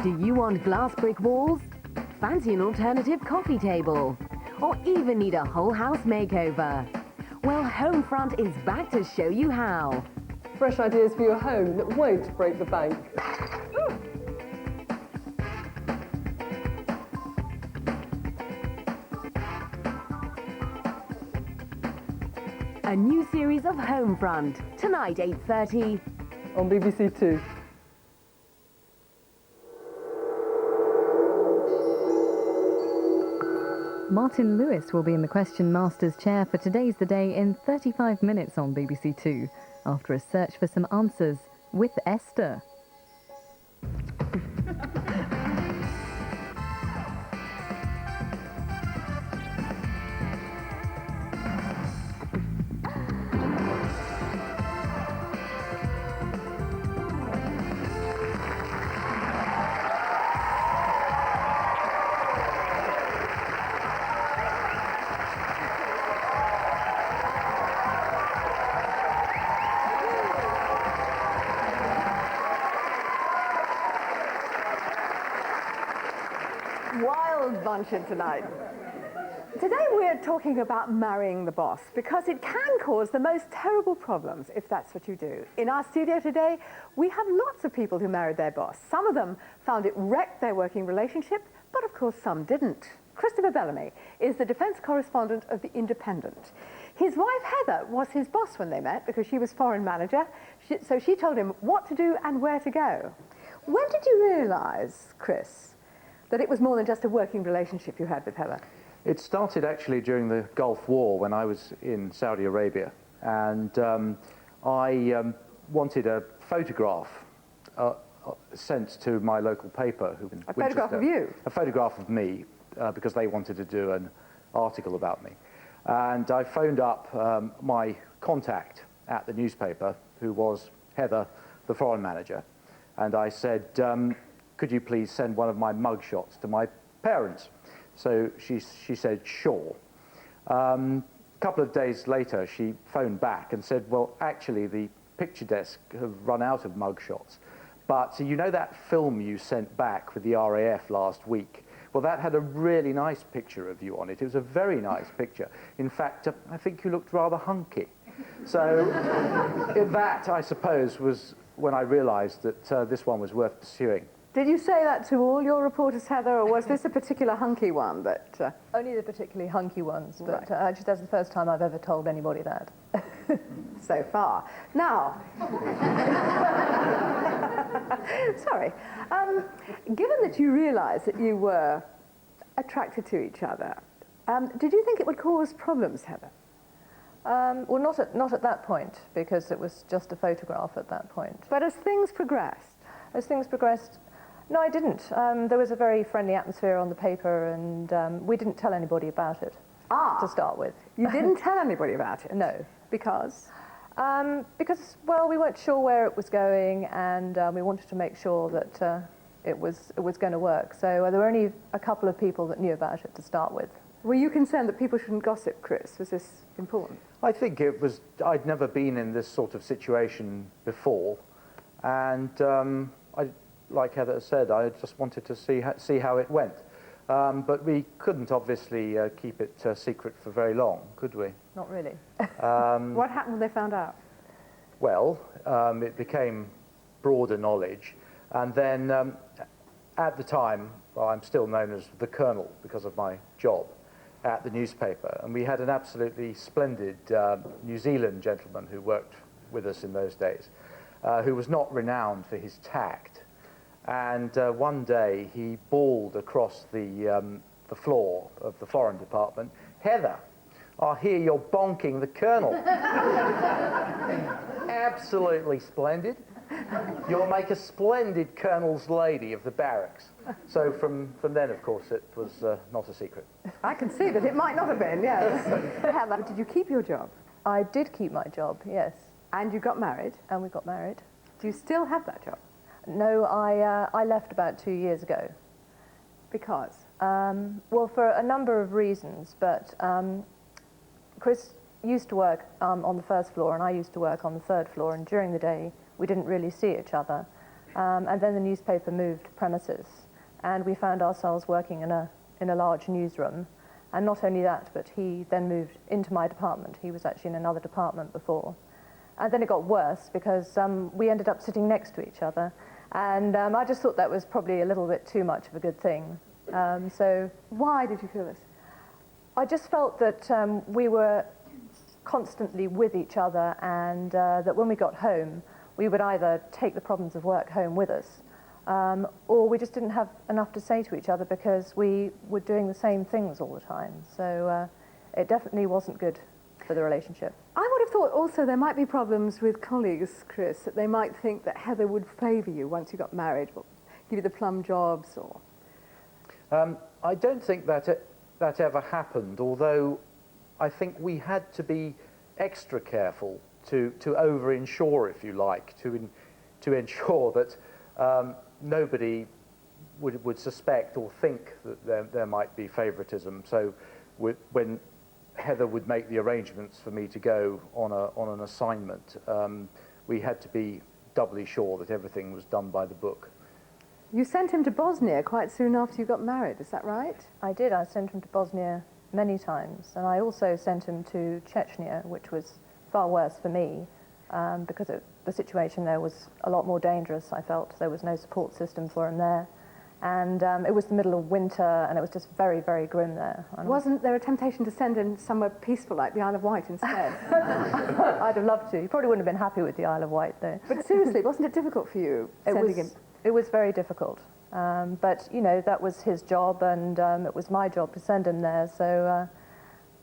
Do you want glass brick walls? Fancy an alternative coffee table? Or even need a whole house makeover? Well, Homefront is back to show you how. Fresh ideas for your home that won't break the bank. A new series of Homefront, tonight 8:30. On BBC Two. Martin Lewis will be in the Question Master's chair for Today's the Day in 35 minutes on BBC Two, after a search for some answers with Esther. Wild bunch in tonight. Today we're talking about marrying the boss, because it can cause the most terrible problems if that's what you do. In our studio today, we have lots of people who married their boss. Some of them found it wrecked their working relationship, but of course some didn't. Christopher Bellamy is the defense correspondent of The Independent. His wife Heather was his boss when they met because she was foreign manager, so she told him what to do and where to go. When did you realize, Chris, that it was more than just a working relationship you had with Heather? It started actually during the Gulf War when I was in Saudi Arabia, and I wanted a photograph sent to my local paper. A photograph of you? A photograph of me, because they wanted to do an article about me. And I phoned up my contact at the newspaper, who was Heather, the foreign manager, and I said, could you please send one of my mugshots to my parents? So she said, sure. A couple of days later, she phoned back and said, well, actually, the picture desk have run out of mugshots. But so you know that film you sent back with the RAF last week? Well, that had a really nice picture of you on it. It was a very nice picture. In fact, I think you looked rather hunky. So that, I suppose, was when I realized that this one was worth pursuing. Did you say that to all your reporters, Heather, or was this a particular hunky one that... Only the particularly hunky ones, but Right. Actually that's the first time I've ever told anybody that. So far. Now, sorry, given that you realised that you were attracted to each other, did you think it would cause problems, Heather? Well, not at that point, because it was just a photograph at that point. But as things progressed? As things progressed, no, I didn't. There was a very friendly atmosphere on the paper, and we didn't tell anybody about it to start with. You didn't tell anybody about it? No. Because? Because, well, we weren't sure where it was going, and we wanted to make sure that it was going to work. So there were only a couple of people that knew about it to start with. Were you concerned that people shouldn't gossip, Chris? Was this important? I think it was, I'd never been in this sort of situation before, and like Heather said, I just wanted to see how it went. But we couldn't obviously keep it secret for very long, could we? Not really. What happened when they found out? Well, it became broader knowledge, and then at the time, well, I'm still known as the Colonel because of my job at the newspaper, and we had an absolutely splendid New Zealand gentleman who worked with us in those days, who was not renowned for his tact. And one day he bawled across the floor of the Foreign Department, "Heather, I hear you're bonking the Colonel." Absolutely splendid. You'll make a splendid Colonel's lady of the barracks. So from then, of course, it was not a secret. I can see that it might not have been, yes. Heather, did you keep your job? I did keep my job, yes. And you got married? And we got married. Do you still have that job? No, I left about 2 years ago. Because? Well, for a number of reasons, but Chris used to work on the first floor and I used to work on the third floor, and during the day we didn't really see each other. And then the newspaper moved premises, and we found ourselves working in a large newsroom. And not only that, but he then moved into my department. He was actually in another department before. And then it got worse because we ended up sitting next to each other. And I just thought that was probably a little bit too much of a good thing. So Why did you feel this? I just felt that we were constantly with each other, and that when we got home, we would either take the problems of work home with us, or we just didn't have enough to say to each other because we were doing the same things all the time. So it definitely wasn't good for the relationship. I would have thought also there might be problems with colleagues, Chris, that they might think that Heather would favour you once you got married, or give you the plum jobs, or... I don't think that ever happened, although I think we had to be extra careful to over-insure, if you like, to ensure that nobody would suspect or think that there might be favouritism. So when Heather would make the arrangements for me to go on an assignment, we had to be doubly sure that everything was done by the book. You sent him to Bosnia quite soon after you got married, is that right? I did. I sent him to Bosnia many times, and I also sent him to Chechnya, which was far worse for me because the situation there was a lot more dangerous, I felt. There was no support system for him there. And it was the middle of winter, and it was just very, very grim there. And Wasn't there a temptation to send him somewhere peaceful like the Isle of Wight instead? I'd have loved to. He probably wouldn't have been happy with the Isle of Wight, though. But seriously, wasn't it difficult for you sending him? It was very difficult. But, you know, that was his job, and it was my job to send him there. So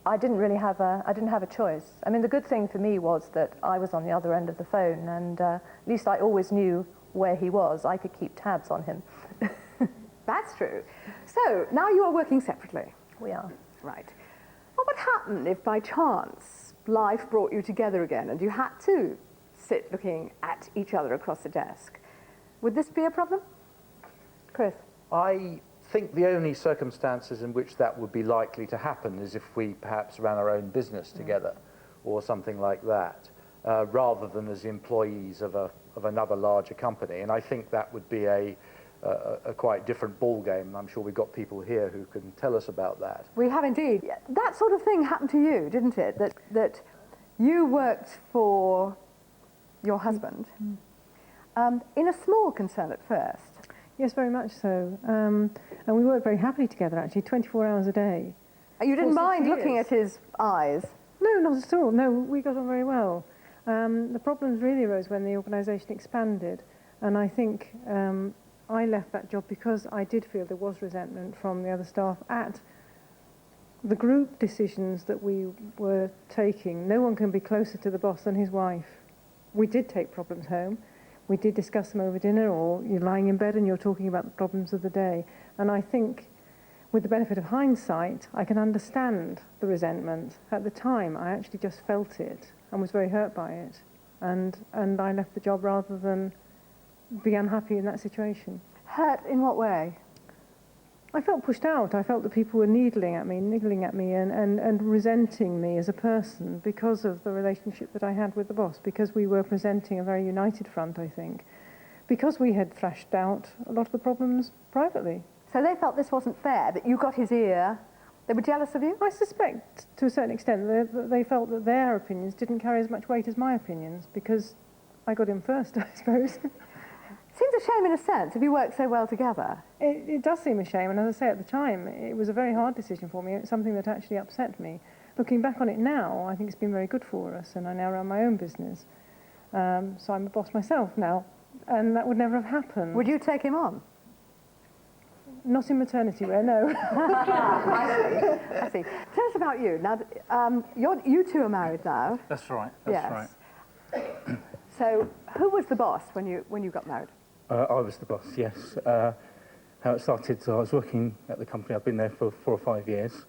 I didn't really have a choice. I mean, the good thing for me was that I was on the other end of the phone, and at least I always knew where he was. I could keep tabs on him. That's true. So, now you are working separately. We are. Right. What would happen if by chance life brought you together again and you had to sit looking at each other across the desk? Would this be a problem? Chris? I think the only circumstances in which that would be likely to happen is if we perhaps ran our own business together or something like that, rather than as employees of another larger company. And I think that would be a quite different ball game. I'm sure we've got people here who can tell us about that. We have indeed. That sort of thing happened to you, didn't it? That you worked for your husband in a small concern at first. Yes, very much so. And we worked very happily together, actually, 24 hours a day. You didn't For 6 mind looking years. at his eyes? No, not at all. No, we got on very well. The problems really arose when the organisation expanded. And I think I left that job because I did feel there was resentment from the other staff at the group decisions that we were taking. No one can be closer to the boss than his wife. We did take problems home. We did discuss them over dinner, or you're lying in bed and you're talking about the problems of the day. And I think, with the benefit of hindsight, I can understand the resentment. At the time, I actually just felt it and was very hurt by it. And I left the job rather than be unhappy in that situation. Hurt in what way? I felt pushed out. I felt that people were niggling at me and resenting me as a person because of the relationship that I had with the boss, because we were presenting a very united front, I think, because we had thrashed out a lot of the problems privately. So they felt this wasn't fair, that you got his ear. They were jealous of you? I suspect, to a certain extent, that they felt that their opinions didn't carry as much weight as my opinions, because I got in first, I suppose. Seems a shame in a sense, if you work so well together. It does seem a shame, and as I say, at the time, it was a very hard decision for me. It's something that actually upset me. Looking back on it now, I think it's been very good for us, and I now run my own business. So I'm a boss myself now, and that would never have happened. Would you take him on? Not in maternity wear, no. I see. Tell us about you. Now, you two are married now. That's right. Yes. So, who was the boss when you got married? I was the boss, yes. How it started, so I was working at the company. I've been there for 4 or 5 years.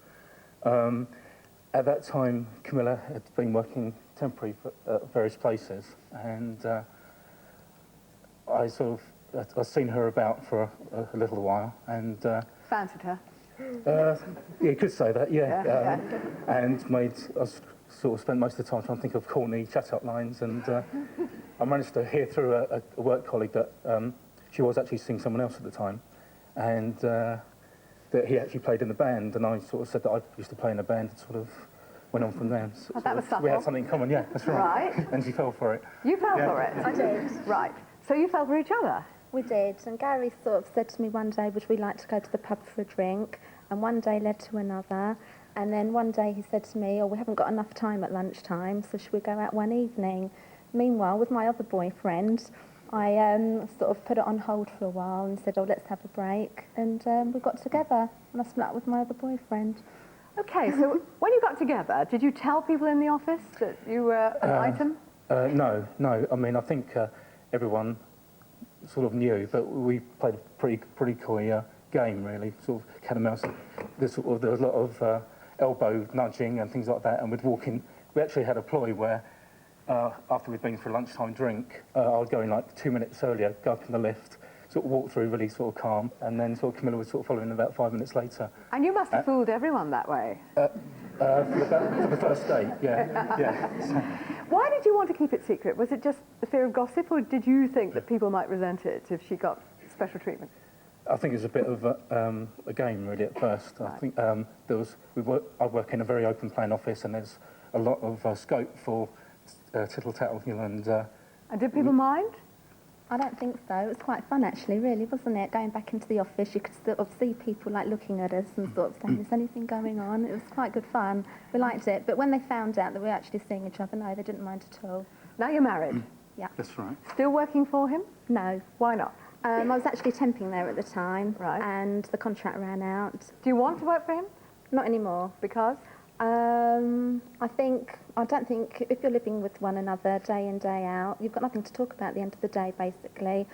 At that time, Camilla had been working temporary at various places, and I'd seen her about for a little while, and Fancied her? yeah, you could say that, yeah. Yeah. And I sort of spent most of the time trying to think of corny chat-up lines, and I managed to hear through a work colleague that she was actually seeing someone else at the time, and that he actually played in the band, and I sort of said that I used to play in a band, and sort of went on from there. Oh, that was subtle. We had something in common, yeah, that's right. Right. And she fell for it. You fell Yeah. for it? I did. Right. So you fell for each other? We did. And Gary sort of said to me one day, would we like to go to the pub for a drink? And one day led to another. And then one day he said to me, oh, we haven't got enough time at lunchtime, so should we go out one evening? Meanwhile, with my other boyfriend, I sort of put it on hold for a while and said, oh, let's have a break. And we got together, and I split up with my other boyfriend. Okay, so when you got together, did you tell people in the office that you were an item? No. I mean, I think everyone sort of knew, but we played a pretty coy game, really, sort of cat and mouse. There was a lot of elbow nudging and things like that, and we'd walk in. We actually had a ploy where, after we'd been for a lunchtime drink, I would go in like 2 minutes earlier, go up in the lift, sort of walk through really sort of calm, and then sort of Camilla would sort of follow in about 5 minutes later. And you must have fooled everyone that way. For the first date, yeah. So, Why did you want to keep it secret? Was it just the fear of gossip, or did you think that people might resent it if she got special treatment? I think it was a bit of a game, really, at first. Right. I think I work in a very open plan office, and there's a lot of scope for tittle-tattle, you know, And did people mind? I don't think so. It was quite fun, actually, really, wasn't it? Going back into the office, you could sort of see people like looking at us and sort of saying, is anything going on? It was quite good fun. We liked it. But when they found out that we were actually seeing each other, no, they didn't mind at all. Now you're married. Yeah. that's right. Still working for him? No. Why not? I was actually temping there at the time. Right. And the contract ran out. Do you want to work for him? Not anymore. Because? I don't think if you're living with one another day in, day out, you've got nothing to talk about at the end of the day, basically.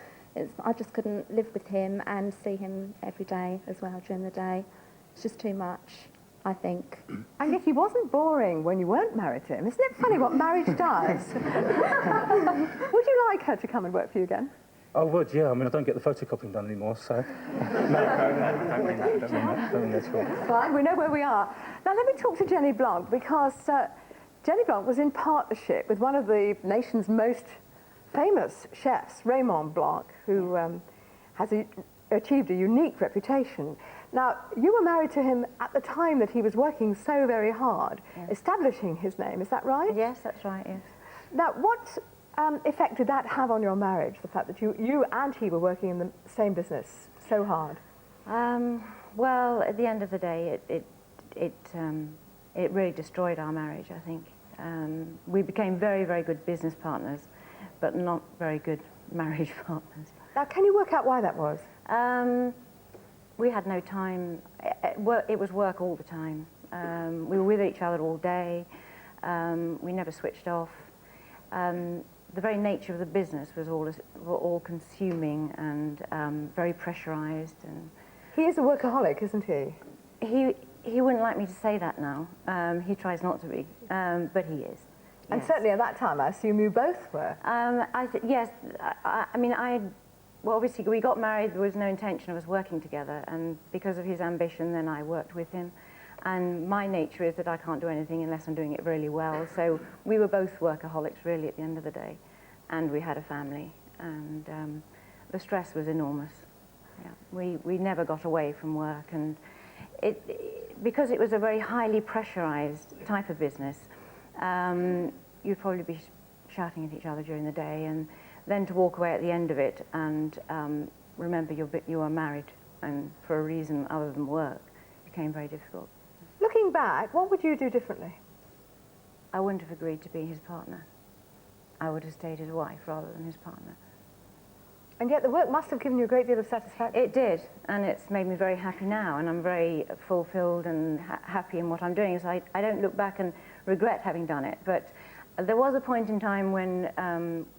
I just couldn't live with him and see him every day as well during the day. It's just too much, I think. And yet he wasn't boring when you weren't married to him. Isn't it funny what marriage does? Would you like her to come and work for you again? I would, yeah. I mean, I don't get the photocopying done anymore, so... No, don't mean that at all. Fine, we know where we are. Now let me talk to Jenny Blanc, because Jenny Blanc was in partnership with one of the nation's most famous chefs, Raymond Blanc, who has achieved a unique reputation. Now, you were married to him at the time that he was working so very hard, establishing his name, is that right? Yes, that's right, yes. Now, what effect did that have on your marriage, the fact that you and he were working in the same business so hard? Well, at the end of the day, it really destroyed our marriage, I think. We became very, very good business partners, but not very good marriage partners. Now, can you work out why that was? We had no time. It was work all the time. We were with each other all day. We never switched off. The very nature of the business was all consuming and very pressurized. And he is a workaholic, isn't he? He wouldn't like me to say that now. He tries not to be, but he is. And yes. certainly at that time, I assume you both were. Yes. I mean, well, obviously we got married. There was no intention of us working together, and because of his ambition, then I worked with him. And my nature is that I can't do anything unless I'm doing it really well. So we were both workaholics, really, at the end of the day. And we had a family. And the stress was enormous. Yeah. We never got away from work. And because it was a very highly pressurized type of business, you'd probably be shouting at each other during the day. And then to walk away at the end of it and remember you are married, and for a reason other than work, became very difficult. Looking back, what would you do differently? I wouldn't have agreed to be his partner. I would have stayed his wife rather than his partner. And yet the work must have given you a great deal of satisfaction. It did, and it's made me very happy now, and I'm very fulfilled and happy in what I'm doing. So I don't look back and regret having done it, but there was a point in time when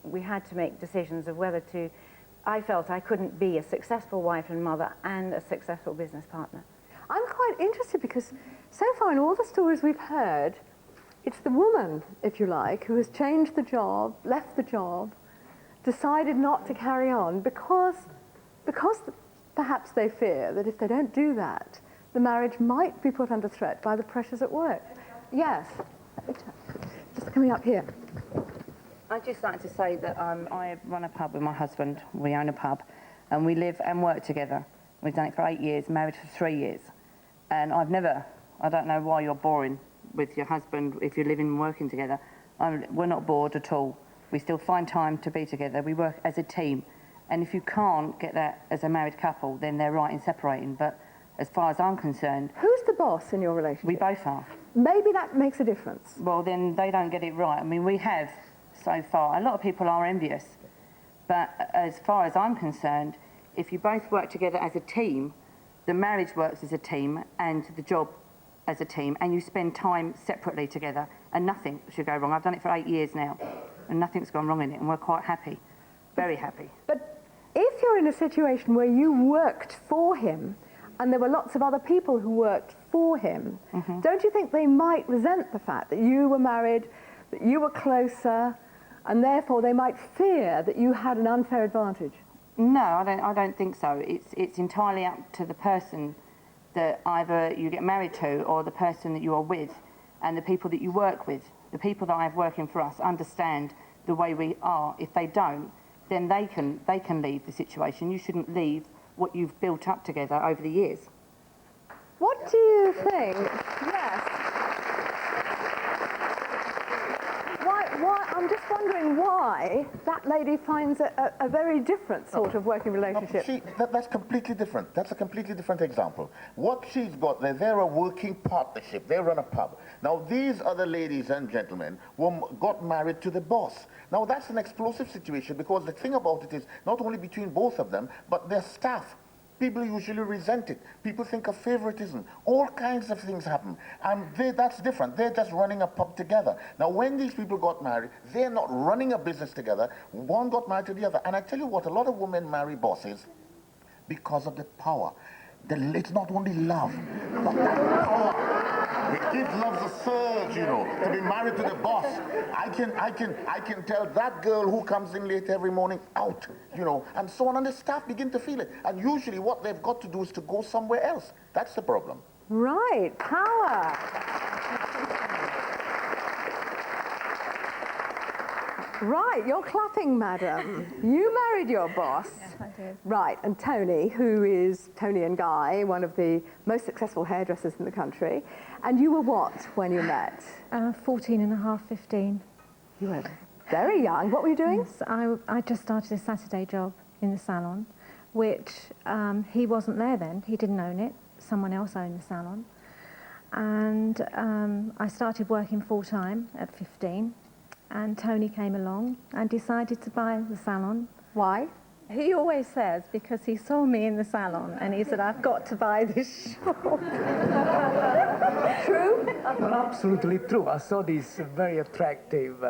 we had to make decisions of whether to... I felt I couldn't be a successful wife and mother and a successful business partner. I'm quite interested because so far in all the stories we've heard, it's the woman, if you like, who has changed the job, left the job, decided not to carry on because perhaps they fear that if they don't do that, the marriage might be put under threat by the pressures at work. Yes, just coming up here. I'd just like to say that I run a pub with my husband. We own a pub, and we live and work together. We've done it for 8 years, married for 3 years. And I don't know why you're boring with your husband if you're living and working together. We're not bored at all. We still find time to be together. We work as a team. And if you can't get that as a married couple, then they're right in separating. But as far as I'm concerned... Who's the boss in your relationship? We both are. Maybe that makes a difference. Well, then they don't get it right. I mean, we have so far. A lot of people are envious. But as far as I'm concerned, if you both work together as a team, the marriage works as a team and the job as a team, and you spend time separately together, and nothing should go wrong. I've done it for 8 years now, and nothing's gone wrong in it, and we're quite happy, very happy. But if you're in a situation where you worked for him, and there were lots of other people who worked for him, don't you think they might resent the fact that you were married, that you were closer, and therefore they might fear that you had an unfair advantage? No, I don't think so. It's entirely up to the person that either you get married to or the person that you are with, and the people that you work with. The people that I have working for us understand the way we are. If they don't, then they can leave the situation. You shouldn't leave what you've built up together over the years. What do you think? Yes. Why? I'm just wondering why that lady finds a very different sort of working relationship. That's completely different. That's a completely different example. What she's got there, they're a working partnership. They run a pub. Now, these other ladies and gentlemen got married to the boss. Now, that's an explosive situation, because the thing about it is not only between both of them, but their staff. People usually resent it. People think of favoritism. All kinds of things happen. And that's different. They're just running a pub together. Now, when these people got married, they're not running a business together. One got married to the other. And I tell you what, a lot of women marry bosses because of the power. It's not only love, but that power. It gives love a surge, you know, to be married to the boss. I can tell that girl who comes in late every morning, out, you know, and so on, and the staff begin to feel it. And usually what they've got to do is to go somewhere else. That's the problem. Right, power. Right, you're clapping, madam. You married your boss. Yes, I did. Right, and Tony, who is Tony and Guy, one of the most successful hairdressers in the country. And you were what when you met? 14 and a half, 15. You were very young. What were you doing? Yes, I just started a Saturday job in the salon, which he wasn't there then. He didn't own it. Someone else owned the salon. And I started working full-time at 15. And Tony came along and decided to buy the salon. Why? He always says, because he saw me in the salon and he said, I've got to buy this shop. True? Well, absolutely true. I saw this very attractive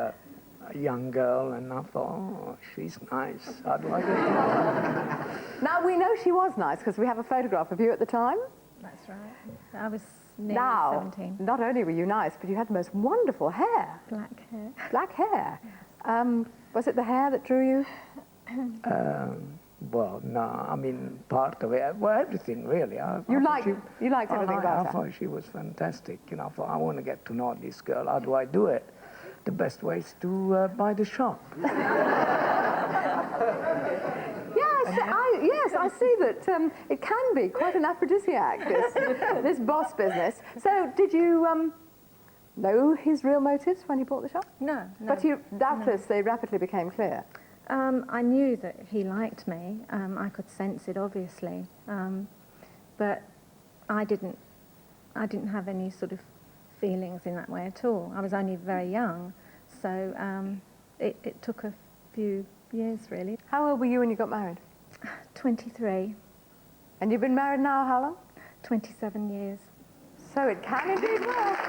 young girl and I thought, oh, she's nice. How do I get her? Now, we know she was nice because we have a photograph of you at the time. That's right. I was nearly now, 17. Not only were you nice, but you had the most wonderful hair. Black hair. Black hair. Was it the hair that drew you? Well, no, I mean, part of it, well, everything really. You liked everything about her? I thought she was fantastic. You know, I thought, I want to get to know this girl. How do I do it? The best way is to buy the shop. Yes, I see that it can be quite an aphrodisiac, this boss business. So, did you know his real motives when you bought the shop? No. But doubtless they rapidly became clear. I knew that he liked me. I could sense it, obviously. But I didn't have any sort of feelings in that way at all. I was only very young, so it took a few years, really. How old were you when you got married? 23. And you've been married now how long? 27 years. So it can indeed work.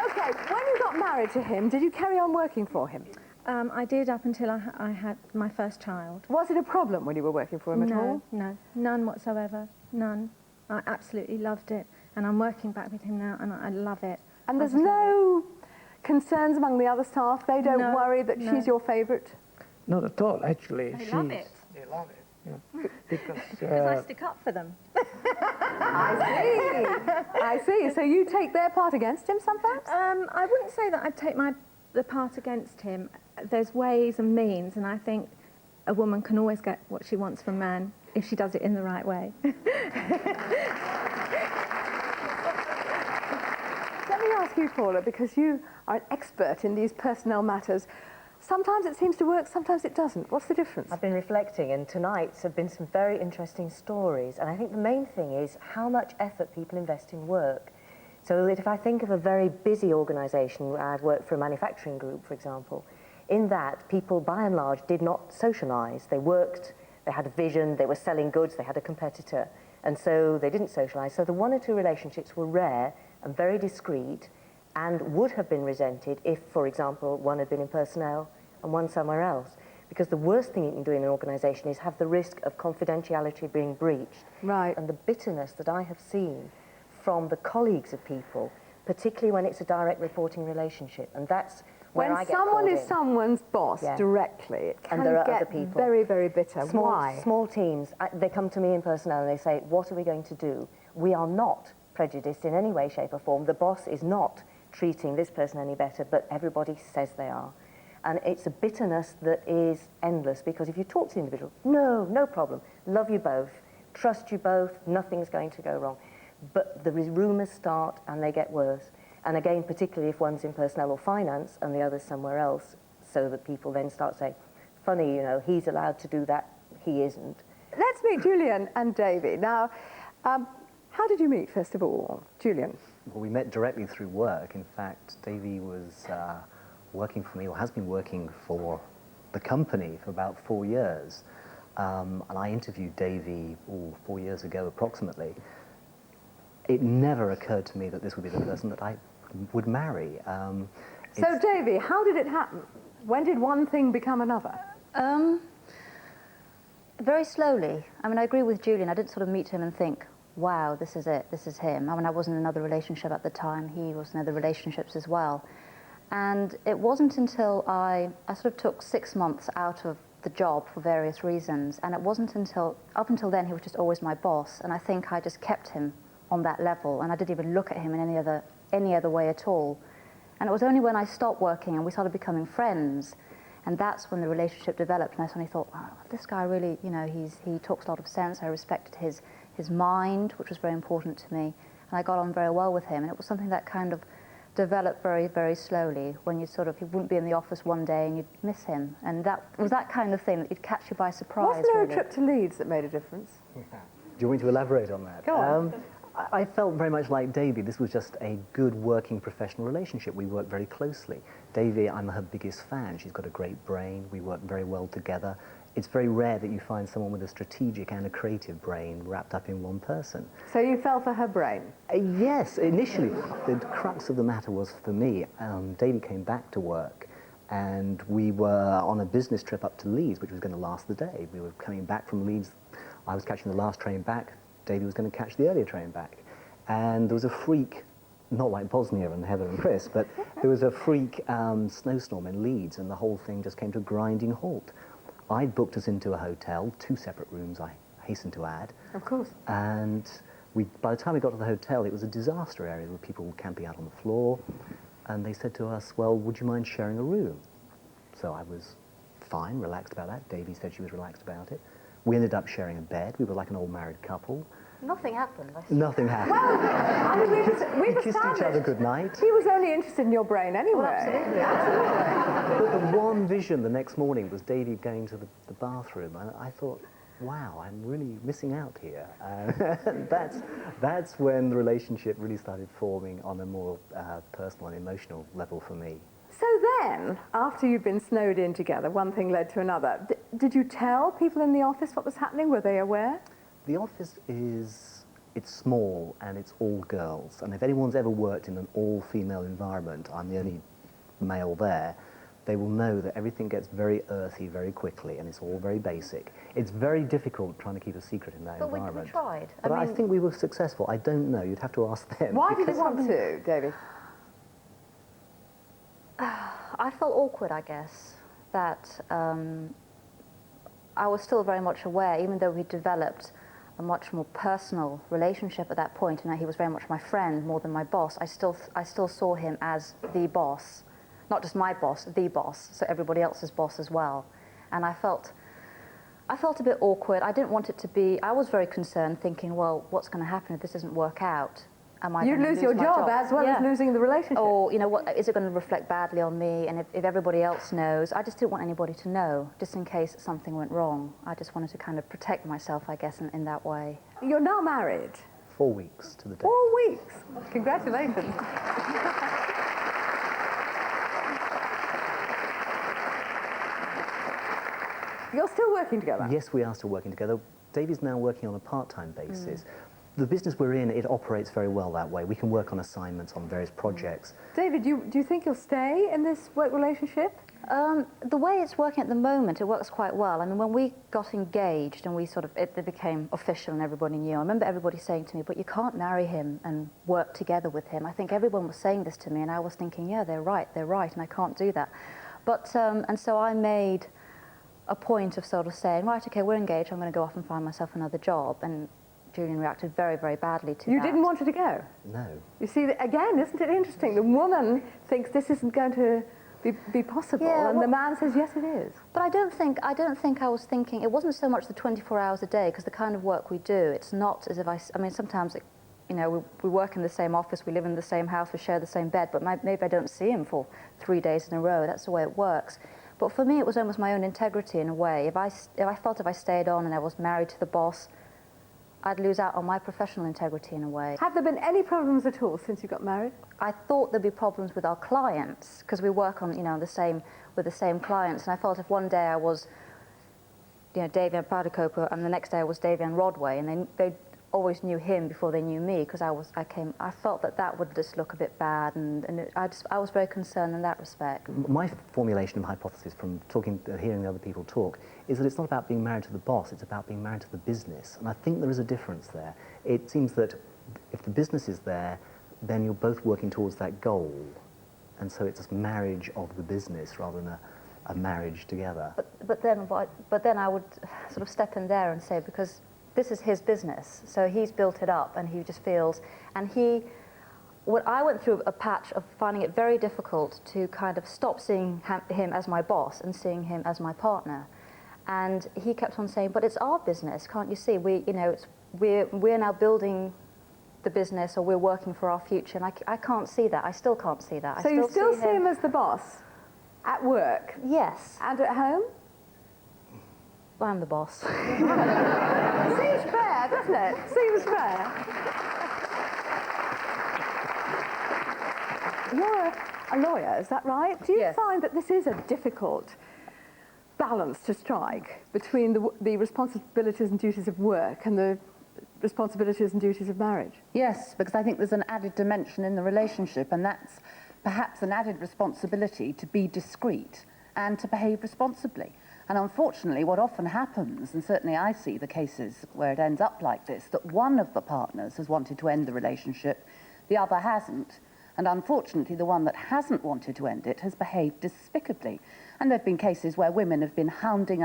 Okay, when you got married to him, did you carry on working for him? I did up until I had my first child. Was it a problem when you were working for him at all? No, none whatsoever, none. I absolutely loved it, and I'm working back with him now, and I love it. And there's no concerns among the other staff? They don't worry that she's your favourite? Not at all, actually. They love it. They love it, yeah. Because I stick up for them. I see. So you take their part against him sometimes? I wouldn't say that I'd take the part against him. There's ways and means, and I think a woman can always get what she wants from a man if she does it in the right way. Let me ask you, Paula, because you are an expert in these personnel matters. Sometimes it seems to work, sometimes it doesn't. What's the difference? I've been reflecting, and tonight's have been some very interesting stories. And I think the main thing is how much effort people invest in work. So that if I think of a very busy organisation, I've worked for a manufacturing group, for example, in that people, by and large, did not socialise. They worked, they had a vision, they were selling goods, they had a competitor, and so they didn't socialise. So the one or two relationships were rare and very discreet, and would have been resented if, for example, one had been in personnel and one somewhere else. Because the worst thing you can do in an organisation is have the risk of confidentiality being breached. Right. And the bitterness that I have seen from the colleagues of people, particularly when it's a direct reporting relationship. And that's where I get When someone called is in. someone's boss Yeah. directly, it can And there are get other people. very, very bitter. Why? Small teams, they come to me in personnel and they say, what are we going to do? We are not prejudiced in any way, shape or form. The boss is not treating this person any better, but everybody says they are. And it's a bitterness that is endless, because if you talk to the individual, no problem, love you both, trust you both, nothing's going to go wrong. But the rumours start and they get worse. And again, particularly if one's in personnel or finance and the other's somewhere else, so that people then start saying, funny, you know, he's allowed to do that, he isn't. Let's meet Julian and Davy. Now, how did you meet, first of all? Julian? Well, we met directly through work. In fact, Davy was working for me, or has been working for the company for about 4 years. And I interviewed Davy 4 years ago, approximately. It never occurred to me that this would be the person that I would marry. So, Davy, how did it happen? When did one thing become another? Very slowly. I mean, I agree with Julian. I didn't sort of meet him and think, wow, this is it, this is him. I mean, I was in another relationship at the time. He was in other relationships as well. And it wasn't until I sort of took 6 months out of the job for various reasons. And it wasn't until, up until then, he was just always my boss. And I think I just kept him on that level. And I didn't even look at him in any other way at all. And it was only when I stopped working and we started becoming friends, and that's when the relationship developed. And I suddenly thought, wow, this guy really, you know, he talks a lot of sense. I respected his mind, which was very important to me. And I got on very well with him. And it was something that kind of developed very, very slowly, when you sort of, he wouldn't be in the office one day and you'd miss him. And that was that kind of thing that you'd catch you by surprise. Wasn't there really. a trip to Leeds that made a difference? Do you want me to elaborate on that? Go on. I felt very much like Davy. This was just a good working professional relationship. We worked very closely. Davy, I'm her biggest fan. She's got a great brain. We work very well together. It's very rare that you find someone with a strategic and a creative brain wrapped up in one person. So you fell for her brain? Yes, initially. The crux of the matter was, for me, Davy came back to work, and we were on a business trip up to Leeds, which was going to last the day. We were coming back from Leeds. I was catching the last train back. Davy was going to catch the earlier train back. And there was a freak, not like Bosnia and Heather and Chris, but there was a freak snowstorm in Leeds, and the whole thing just came to a grinding halt. I'd booked us into a hotel, 2 separate rooms, I hasten to add. Of course. And by the time we got to the hotel, it was a disaster area. There were people camping out on the floor. And they said to us, well, would you mind sharing a room? So I was fine, relaxed about that. Davy said she was relaxed about it. We ended up sharing a bed. We were like an old married couple. Nothing happened. Nothing happened. Well, I mean, we've kissed each other goodnight. He was only interested in your brain anyway. Well, absolutely. But the one vision the next morning was Davy going to the bathroom, and I thought, wow, I'm really missing out here. That's when the relationship really started forming on a more personal and emotional level for me. So then, after you'd been snowed in together, one thing led to another. Did you tell people in the office what was happening? Were they aware? The office it's small and it's all girls. And if anyone's ever worked in an all-female environment, I'm the only male there, they will know that everything gets very earthy very quickly, and it's all very basic. It's very difficult trying to keep a secret in that environment. But we tried. But I think we were successful. I don't know. You'd have to ask them. Why did you want to, David? I felt awkward, I guess, that I was still very much aware, even though we developed a much more personal relationship at that point, and he was very much my friend more than my boss. I still saw him as the boss, not just my boss, the boss, so everybody else's boss as well. And I felt a bit awkward. I didn't want it to be, I was very concerned thinking, well, what's going to happen if this doesn't work out? Am I You'd gonna lose your my job as well as losing the relationship. Or, you know, what is it going to reflect badly on me? And if everybody else knows, I just didn't want anybody to know, just in case something went wrong. I just wanted to kind of protect myself, I guess, in that way. You're now married. 4 weeks to the day. 4 weeks. Congratulations. You're still working together? Yes, we are still working together. Davey's now working on a part-time basis. The business we're in, it operates very well that way. We can work on assignments on various projects. David, do you think you'll stay in this work relationship? The way it's working at the moment, it works quite well. I mean, when we got engaged and we it became official and everybody knew, I remember everybody saying to me, but you can't marry him and work together with him. I think everyone was saying this to me, and I was thinking, yeah, they're right, and I can't do that. But, and so I made a point of sort of saying, right, okay, we're engaged, I'm going to go off and find myself another job. And Julian reacted very, very badly to that. You didn't want her to go? No. You see, again, isn't it interesting? The woman thinks this isn't going to be possible, and the man says, yes, it is. But I don't think I was thinking, it wasn't so much the 24 hours a day, because the kind of work we do, it's not as if I mean, sometimes, you know, we work in the same office, we live in the same house, we share the same bed, but maybe I don't see him for 3 days in a row. That's the way it works. But for me, it was almost my own integrity in a way. If I felt if I stayed on and I was married to the boss, I'd lose out on my professional integrity in a way. Have there been any problems at all since you got married? I thought there'd be problems with our clients, because we work on, you know, with the same clients, and I felt if one day I was, you know, Davian Powdercoker, and the next day I was Davian Rodway, and they always knew him before they knew me, because I felt that would just look a bit bad, and I was very concerned in that respect. My formulation of hypothesis from hearing other people talk is that it's not about being married to the boss, it's about being married to the business. And I think there is a difference there. It seems that if the business is there, then you're both working towards that goal. And so it's a marriage of the business rather than a marriage together. But then I would sort of step in there and say, because this is his business, so he's built it up, and he just feels, and I went through a patch of finding it very difficult to kind of stop seeing him as my boss and seeing him as my partner. And he kept on saying, but it's our business, can't you see? We're now building the business, or we're working for our future, and I can't see that. I still can't see that. So you still see him as the boss at work? Yes. And at home? I'm the boss. Seems fair, doesn't it? Seems fair. You're a lawyer, is that right? Do you find that this is a difficult balance to strike between the responsibilities and duties of work and the responsibilities and duties of marriage? Yes, because I think there's an added dimension in the relationship, and that's perhaps an added responsibility to be discreet and to behave responsibly. And unfortunately, what often happens, and certainly I see the cases where it ends up like this, that one of the partners has wanted to end the relationship, the other hasn't. And unfortunately, the one that hasn't wanted to end it has behaved despicably. And there have been cases where women have been hounded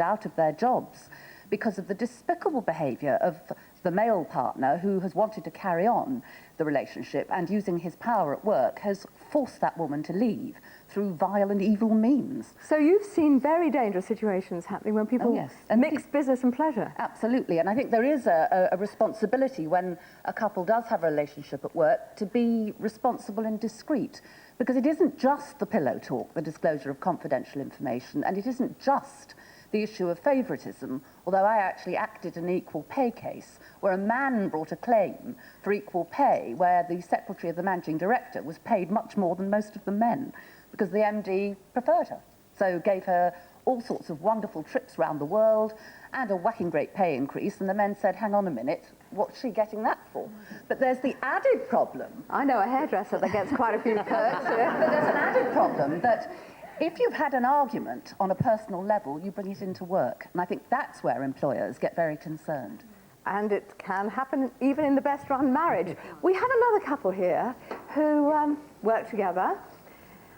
out of their jobs because of the despicable behaviour of the male partner who has wanted to carry on the relationship, and using his power at work has forced that woman to leave through vile and evil means. So you've seen very dangerous situations happening when people mix business and pleasure. Absolutely, and I think there is a responsibility when a couple does have a relationship at work to be responsible and discreet, because it isn't just the pillow talk, the disclosure of confidential information, and it isn't just the issue of favouritism, although I actually acted in an equal pay case where a man brought a claim for equal pay where the secretary of the managing director was paid much more than most of the men because the MD preferred her. So gave her all sorts of wonderful trips around the world and a whacking great pay increase, and the men said, hang on a minute, what's she getting that for? But there's the added problem. I know a hairdresser that gets quite a few perks. But there's an added problem that if you've had an argument on a personal level, you bring it into work. And I think that's where employers get very concerned. And it can happen even in the best run marriage. We have another couple here who work together.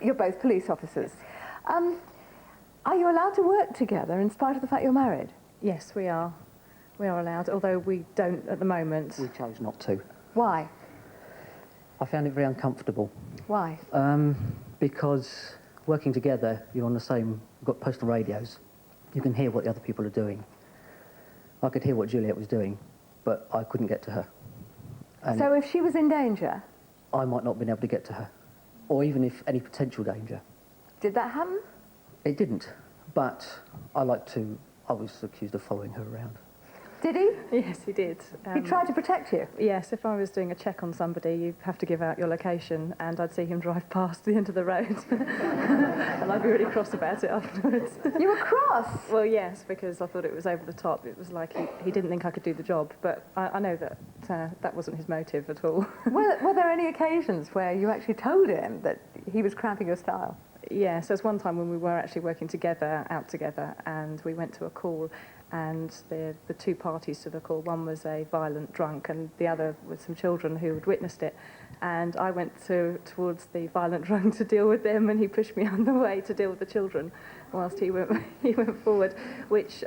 You're both police officers. Are you allowed to work together in spite of the fact you're married? Yes, we are. We are allowed, although we don't at the moment. We chose not to. Why? I found it very uncomfortable. Why? Because working together, you're on the same, we've got postal radios. You can hear what the other people are doing. I could hear what Juliet was doing, but I couldn't get to her. And So if she was in danger? I might not have been able to get to her, or even if any potential danger. Did that happen? It didn't, but I was accused of following her around. Did he? Yes, he did. He tried to protect you? Yes, if I was doing a check on somebody, you have to give out your location, and I'd see him drive past the end of the road. And I'd be really cross about it afterwards. You were cross? Well, yes, because I thought it was over the top. It was like he didn't think I could do the job, but I know that that wasn't his motive at all. Were there any occasions where you actually told him that he was cramping your style? Yes, there's one time when we were actually working together, out together, and we went to a call, and the two parties to the call, one was a violent drunk and the other was some children who had witnessed it. And I went towards the violent drunk to deal with them, and he pushed me on the way to deal with the children whilst he went forward, which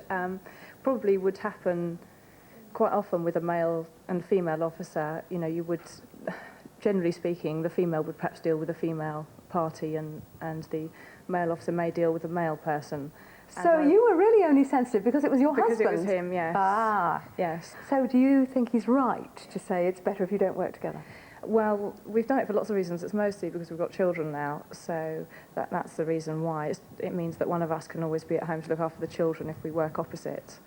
probably would happen quite often with a male and female officer. You know, you would, generally speaking, the female would perhaps deal with a female party, and the male officer may deal with a male person. So you were really only sensitive because it was your husband? Because it was him, yes. Ah. Yes. So do you think he's right to say it's better if you don't work together? Well, we've done it for lots of reasons. It's mostly because we've got children now, so that's the reason why. It means that one of us can always be at home to look after the children if we work opposite.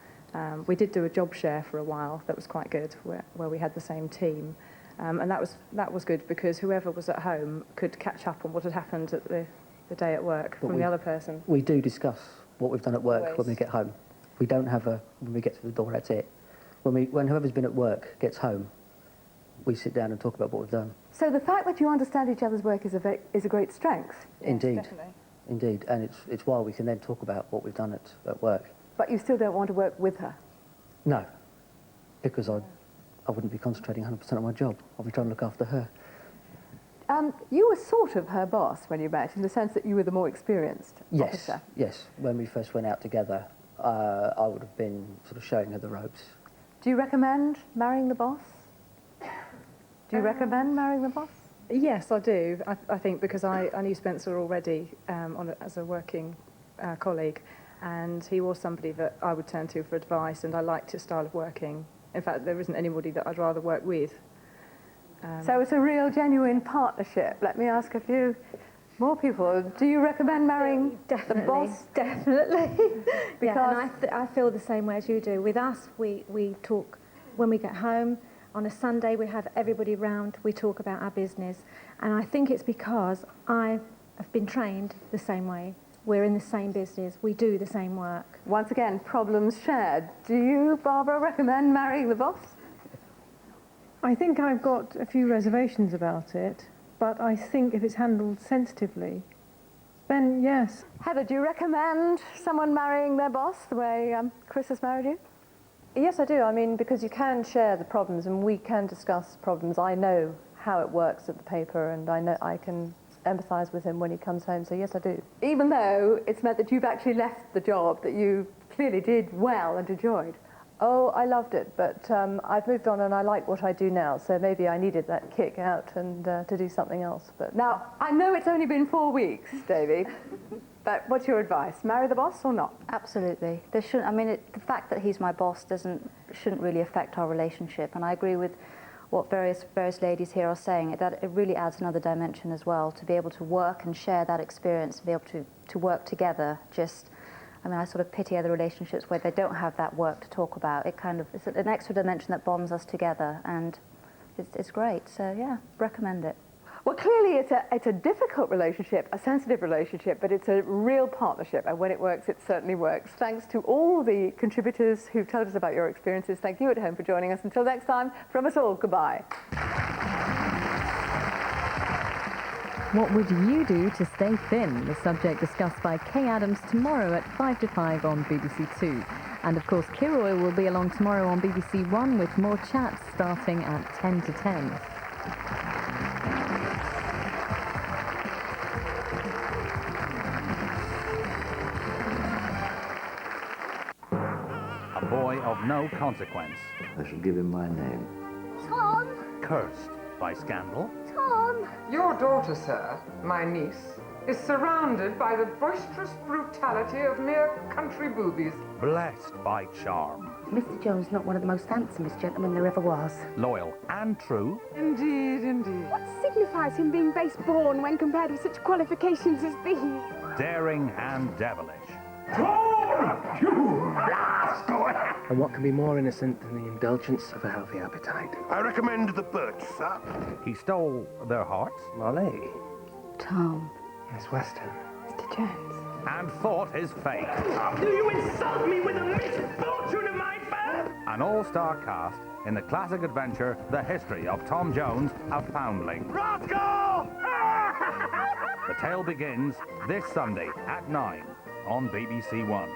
We did do a job share for a while. That was quite good, where we had the same team. And that was good because whoever was at home could catch up on what had happened at the day at work from the other person. We do discuss what we've done at work Always. when we get home. We don't have when we get to the door, that's it. When whoever's been at work gets home, we sit down and talk about what we've done. So the fact that you understand each other's work is a great strength. Indeed. Definitely. Indeed, and it's why we can then talk about what we've done at work. But you still don't want to work with her? No, because I wouldn't be concentrating 100% on my job. I'll be trying to look after her. You were sort of her boss when you met, in the sense that you were the more experienced officer. Yes. When we first went out together, I would have been sort of showing her the ropes. Do you recommend marrying the boss? Do you recommend marrying the boss? Yes, I do. I think because I knew Spencer already as a working colleague, and he was somebody that I would turn to for advice, and I liked his style of working. In fact, there isn't anybody that I'd rather work with. So it's a real, genuine partnership. Let me ask a few more people. Do you recommend marrying the boss? Definitely. Because yeah, and I feel the same way as you do. With us, we talk when we get home. On a Sunday, we have everybody round. We talk about our business. And I think it's because I have been trained the same way. We're in the same business. We do the same work. Once again, problems shared. Do you, Barbara, recommend marrying the boss? I think I've got a few reservations about it, but I think if it's handled sensitively, then yes. Heather, do you recommend someone marrying their boss the way Chris has married you? Yes, I do. I mean, because you can share the problems and we can discuss problems. I know how it works at the paper, and I know I can empathise with him when he comes home, so yes, I do. Even though it's meant that you've actually left the job that you clearly did well and enjoyed. Oh, I loved it, but I've moved on and I like what I do now, so maybe I needed that kick out and to do something else. But now, I know it's only been 4 weeks, Davy, but what's your advice? Marry the boss or not? Absolutely. There shouldn't. I mean, the fact that he's my boss shouldn't really affect our relationship, and I agree with what various ladies here are saying. That it really adds another dimension as well, to be able to work and share that experience, and be able to work together. I mean, I sort of pity other relationships where they don't have that work to talk about. It's an extra dimension that bonds us together, and it's great. So yeah, recommend it. Well, clearly it's a difficult relationship, a sensitive relationship, but it's a real partnership, and when it works, it certainly works. Thanks to all the contributors who've told us about your experiences. Thank you at home for joining us. Until next time, from us all, goodbye. What would you do to stay thin? The subject discussed by Kay Adams tomorrow at 5 to 5 on BBC Two. And of course, Kiroy will be along tomorrow on BBC One with more chats starting at 10 to 10. A boy of no consequence. I shall give him my name. Cursed by scandal. Your daughter, sir, my niece, is surrounded by the boisterous brutality of mere country boobies. Blessed by charm. Mr. Jones not one of the most handsomest gentlemen there ever was. Loyal and true. Indeed, indeed. What signifies him being base-born when compared with such qualifications as these? Daring and devilish. You rascal! And what can be more innocent than the indulgence of a healthy appetite? I recommend the birch, sir. He stole their hearts. Molly. Tom. Miss Weston. Mr. Jones. And fought his fate. Do you insult me with the misfortune of my firm? An all-star cast in the classic adventure, The History of Tom Jones, a Foundling. Rascal! The tale begins this Sunday at 9 on BBC One.